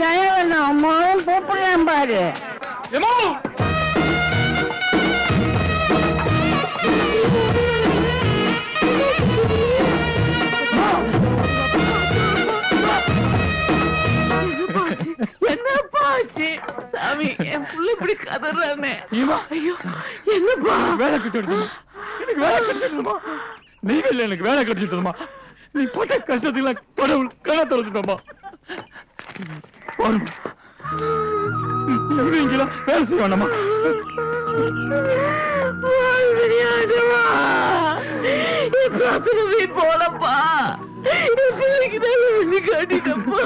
தலைவன் அம்மாவும் கூப்பிடலாம் பாரு. என்னப்பாச்சு சாமி, என் புள்ள இப்படி கதறானே. ஐயோ, என்னப்பா? வேலை கிடைச்சிடுமா? எனக்கு வேலை கிடைச்சிடுமா? நீங்க இல்ல, எனக்கு வேலை கிடைச்சிடுமா? நீ போட்ட கஷ்டத்துக்கு கடவுள் கண திறந்துட்டோமா? நீங்களாம் வேலை செய்ய வேண்டாமா? போலப்பா, என் பிள்ளைக்கு தான் காட்டிட்டப்பா.